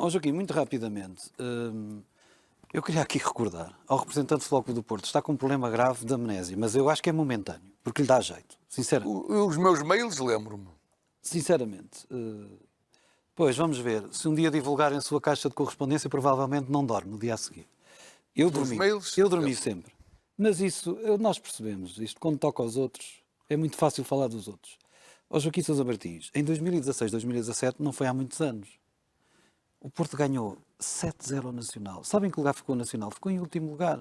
Ó Joaquim, muito rapidamente, eu queria aqui recordar ao representante do Futebol Clube do Porto, está com um problema grave de amnésia, mas eu acho que é momentâneo, porque lhe dá jeito, sinceramente. Os meus mails lembro-me. Sinceramente. Pois, vamos ver. Se um dia divulgarem a sua caixa de correspondência, provavelmente não dorme no dia a seguir. Eu dormi sempre. Mas isso, nós percebemos. Isto, quando toca aos outros, é muito fácil falar dos outros. Ó Joaquim Sousa Martins, em 2016, 2017, não foi há muitos anos. O Porto ganhou 7-0 ao Nacional. Sabem que lugar ficou o Nacional? Ficou em último lugar.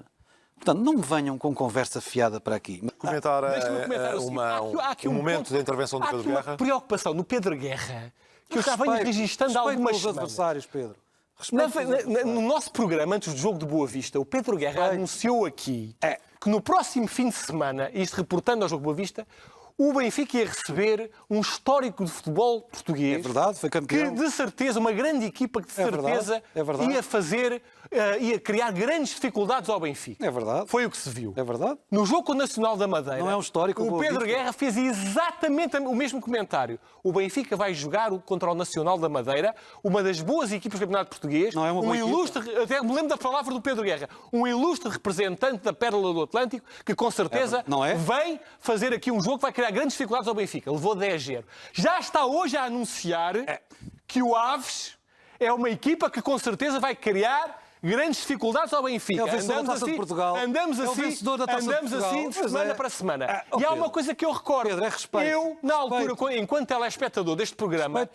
Portanto, não me venham com conversa fiada para aqui. Comentar aqui um momento da intervenção do Pedro Guerra. Há aqui uma preocupação no Pedro Guerra que eu já venho registando há algumas pelos semanas. adversários, Pedro. No nosso programa, antes do jogo de Boa Vista, o Pedro Guerra anunciou aqui que no próximo fim de semana, isto reportando ao jogo de Boa Vista, o Benfica ia receber um histórico de futebol português. É verdade, foi campeão. Que de certeza, uma grande equipa que de certeza ia criar grandes dificuldades ao Benfica. É verdade. Foi o que se viu. É verdade. No jogo com o Nacional da Madeira, não é um histórico, o Pedro Guerra fez exatamente o mesmo comentário. O Benfica vai jogar contra o Nacional da Madeira, uma das boas equipas do Campeonato Português. Não é uma boa ilustre, até me lembro da palavra do Pedro Guerra, um ilustre representante da Pérola do Atlântico que com certeza vem fazer aqui um jogo que vai criar grandes dificuldades ao Benfica. Levou 10-0. Já está hoje a anunciar que o Aves é uma equipa que com certeza vai criar grandes dificuldades ao Benfica. É o vencedor da Taça de Portugal. Andamos assim de semana para semana. E há uma coisa que eu recordo. Pedro, é respeito. Eu, na altura, enquanto telespectador deste programa,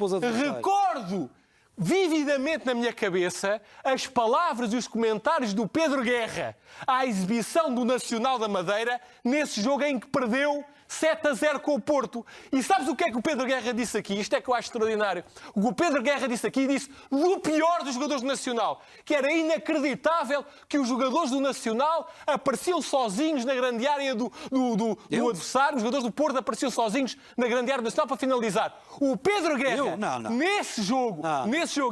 recordo vividamente na minha cabeça as palavras e os comentários do Pedro Guerra à exibição do Nacional da Madeira nesse jogo em que perdeu 7-0 com o Porto. E sabes o que é que o Pedro Guerra disse aqui? Isto é que eu acho extraordinário. O que o Pedro Guerra disse aqui, disse do pior dos jogadores do Nacional, que era inacreditável que os jogadores do Nacional apareciam sozinhos na grande área do adversário. Os jogadores do Porto apareciam sozinhos na grande área do Nacional para finalizar. O Pedro Guerra, nesse jogo,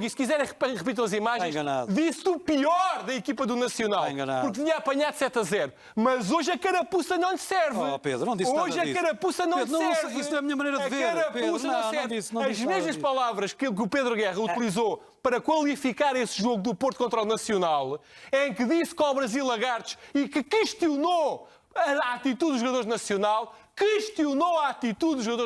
e se quiserem repitam as imagens, disse o pior da equipa do Nacional, porque tinha apanhado 7-0. Mas hoje a carapuça não lhe serve. Oh, Pedro, não disse nada disso. A carapuça não serve. Isso não é a minha maneira de ver. A carapuça não serve. As mesmas palavras que o Pedro Guerra utilizou para qualificar esse jogo do Porto contra o Nacional, em que disse que o Brasil Lagartos e que questionou a atitude dos jogadores do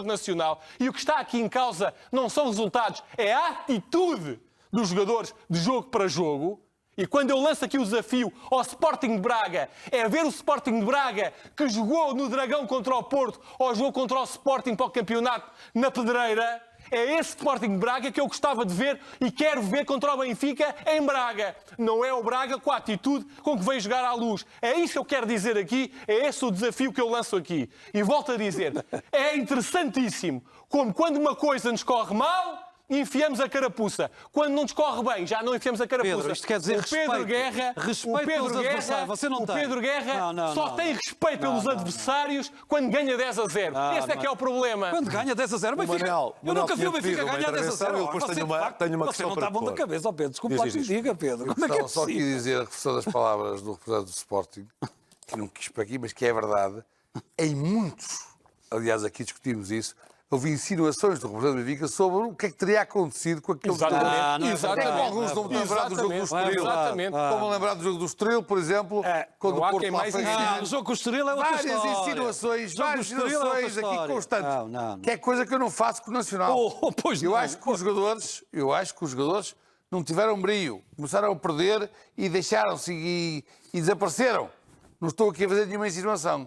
Nacional, e o que está aqui em causa não são resultados, é a atitude dos jogadores de jogo para jogo. E quando eu lanço aqui o desafio ao Sporting de Braga, é ver o Sporting de Braga que jogou no Dragão contra o Porto ou jogou contra o Sporting para o campeonato na Pedreira. É esse Sporting de Braga que eu gostava de ver e quero ver contra o Benfica em Braga. Não é o Braga com a atitude com que vem jogar à Luz. É isso que eu quero dizer aqui, é esse o desafio que eu lanço aqui. E volto a dizer, é interessantíssimo como quando uma coisa nos corre mal, enfiamos a carapuça. Quando não nos corre bem, já não enfiamos a carapuça. Pedro, isto quer dizer respeito pelos adversários. Você não tem. O Pedro Guerra só tem respeito pelos adversários quando ganha 10-0. Esse é que é o problema. Quando ganha 10-0, Benfica. Eu nunca vi o Benfica ganhar 10-0. Tenho uma você questão não está para bom da cabeça, Pedro. Desculpa lá que me diga, Pedro. Como é que é só possível? aqui dizer a repetição das palavras do representante do Sporting, que não quis para aqui, mas que é verdade. Em muitos, aliás, aqui discutimos isso, houve insinuações do representante do Benfica sobre o que é que teria acontecido com aqueles jogadores. Alguns não me lembrar do jogo do Estoril. Estão-me a lembrar do jogo do Estoril, por exemplo, quando o Porto lá foi ganhar. O jogo com o Estoril é outra história. Várias insinuações aqui constantes. Que é coisa que eu não faço com o Nacional. Eu acho que os jogadores não tiveram brio. Começaram a perder e deixaram-se e desapareceram. Não estou aqui a fazer nenhuma insinuação.